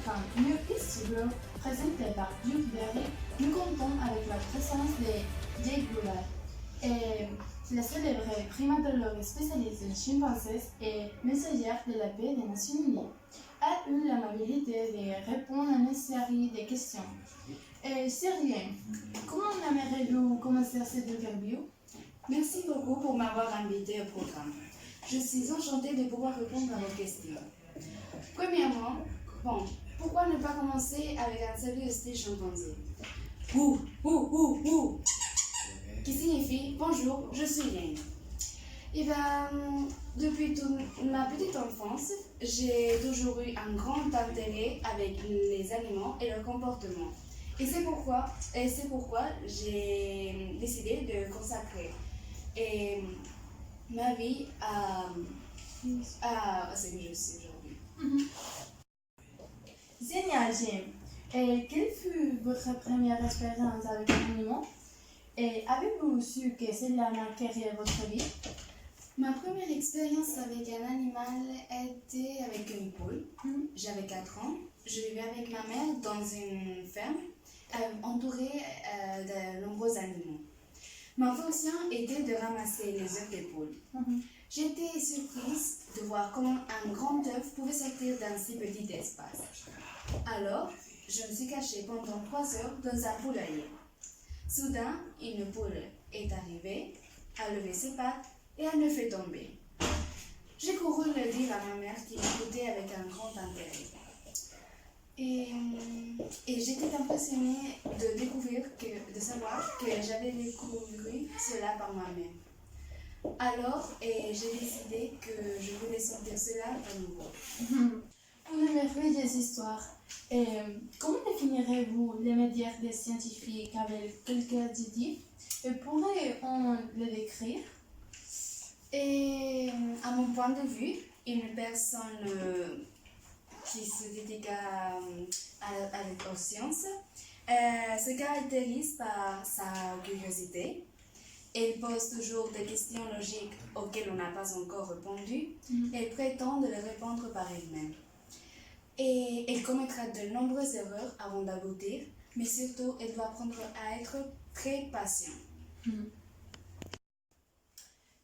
quand New Eastborough, présenté par Duke Berry, nous comptons avec la présence de Jake Goulart, et la célèbre primatologue spécialisée en chimpanzés et messagère de la paix des Nations Unies, a eu l'amabilité de répondre à une série de questions. Sérien, comment aimeriez-vous commencer cette interview? Merci beaucoup pour m'avoir invité au programme. Je suis enchantée de pouvoir répondre à vos questions. Premièrement, pourquoi ne pas commencer avec un salut de style chimpanzé? Ouh, ouh, ouh, ouh, qui signifie bonjour, je suis Yang. Et depuis toute ma petite enfance, j'ai toujours eu un grand intérêt avec les animaux et leur comportement. Et c'est pourquoi j'ai décidé de consacrer ma vie à ce que je suis aujourd'hui. Génial, Jim. Et quelle fut votre première expérience avec un animal? Et avez-vous su que cela marquerait votre vie? Ma première expérience avec un animal était avec une poule. J'avais 4 ans. Je vivais avec ma mère dans une ferme entourée de nombreux animaux. Ma fonction était de ramasser les œufs des poules. J'étais surprise de voir comment un grand œuf pouvait sortir d'un si petit espace. Alors, je me suis cachée pendant 3 heures dans un poulailler. Soudain, une poule est arrivée, a levé ses pattes et un œuf est tombé. J'ai couru le dire à ma mère qui m'écoutait avec un grand intérêt. Et j'étais impressionnée de savoir que j'avais découvert cela par moi-même. Alors, j'ai décidé que je voulais sortir cela à nouveau. Une merveilleuse histoire. Et comment définirez-vous les médias des scientifiques avec quelques adjectifs? Et pourrait-on les décrire? Et à mon point de vue, une personne qui se dédie aux sciences se caractérise par sa curiosité. Elle pose toujours des questions logiques auxquelles on n'a pas encore répondu. Elle prétend de les répondre par elle-même. Et elle commettra de nombreuses erreurs avant d'aboutir, mais surtout, elle doit apprendre à être très patiente.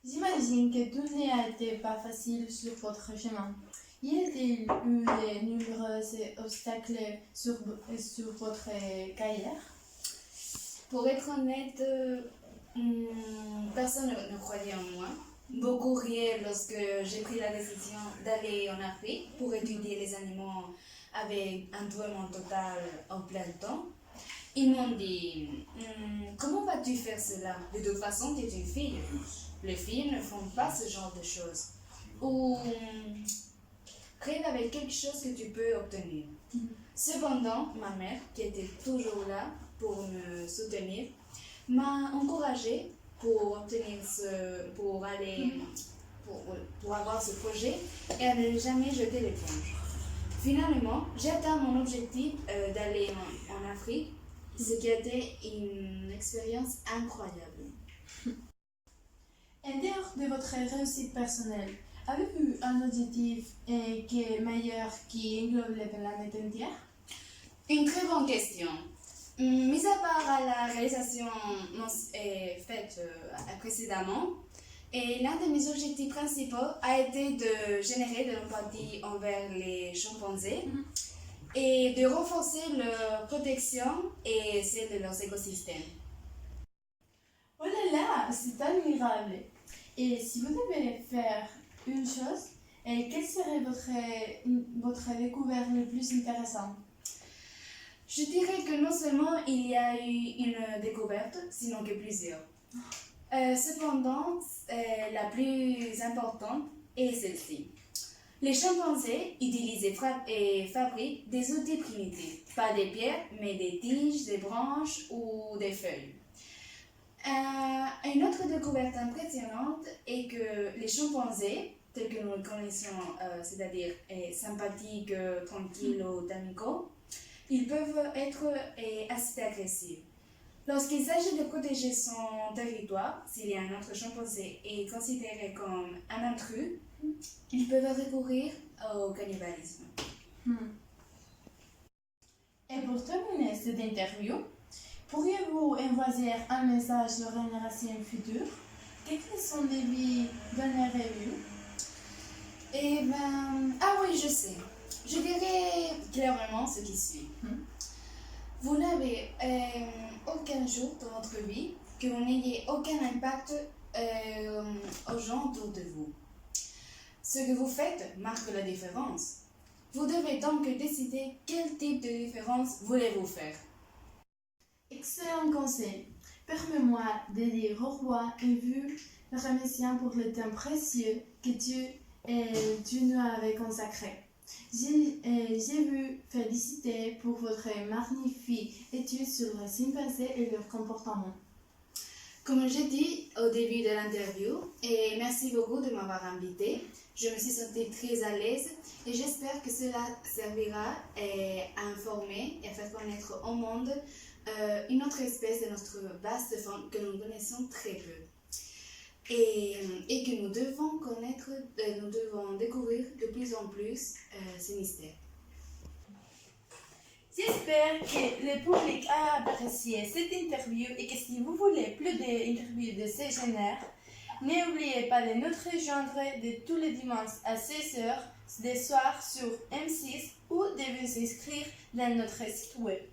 J'imagine que tout n'a été pas facile sur votre chemin. Y a-t-il eu de nombreux obstacles sur votre carrière? Pour être honnête, personne ne croyait en moi. Beaucoup riaient lorsque j'ai pris la décision d'aller en Afrique pour étudier les animaux avec un entraînement total en plein temps. Ils m'ont dit comment vas-tu faire cela? De toute façon, tu es une fille. Les filles ne font pas ce genre de choses. Ou rêve avec quelque chose que tu peux obtenir. Cependant, ma mère, qui était toujours là pour me soutenir, m'a encouragée pour avoir ce projet et à ne jamais jeter l'éponge. Finalement, j'ai atteint mon objectif d'aller en Afrique, ce qui a été une expérience incroyable. En dehors de votre réussite personnelle, avez-vous un objectif qui est meilleur, qui englobe la planète entière? Une très bonne question. Mis à part la réalisation faite précédemment, l'un de mes objectifs principaux a été de générer de l'empathie envers les chimpanzés et de renforcer leur protection et celle de leurs écosystèmes. Oh là là, c'est admirable! Et si vous devez faire une chose, quelle serait votre découverte la plus intéressante? Je dirais que non seulement il y a eu une découverte, sinon que plusieurs. Cependant, la plus importante est celle-ci. Les chimpanzés utilisent et fabriquent des outils primitifs, pas des pierres, mais des tiges, des branches ou des feuilles. Une autre découverte impressionnante est que les chimpanzés, tels que nous les connaissons, c'est-à-dire sympathiques, tranquilles ou amicaux, ils peuvent être assez agressifs. Lorsqu'il s'agit de protéger son territoire, s'il y a un autre chimpanzé est considéré comme un intrus, ils peuvent recourir au cannibalisme. pour terminer cette interview, pourriez-vous envoyer un message aux générations futures? Quels sont les vies donneriez-vous? Eh ben, ah oui, je sais. Je dirais clairement ce qui suit. Vous n'avez aucun jour dans votre vie que vous n'ayez aucun impact aux gens autour de vous. Ce que vous faites marque la différence. Vous devez donc décider quel type de différence voulez-vous faire. Excellent conseil. Permets-moi de dire au roi et vu le remerciant pour le temps précieux que tu nous avais consacré. J'ai vu féliciter pour votre magnifique étude sur les chimpanzés et leur comportement. Comme j'ai dit au début de l'interview, et merci beaucoup de m'avoir invité, je me suis sentie très à l'aise et j'espère que cela servira à informer et à faire connaître au monde une autre espèce de notre vaste faune que nous connaissons très peu. Et que nous devons connaître, nous devons découvrir de plus en plus ces mystères. J'espère que le public a apprécié cette interview et que si vous voulez plus d'interviews de ce genre, n'oubliez pas de nous rejoindre de tous les dimanches à 16h des soirs sur M6 ou de vous inscrire dans notre site web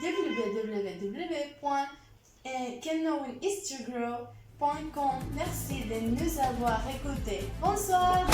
www.canknowinghistorygrow.com. Merci de nous avoir écoutés. Bonsoir!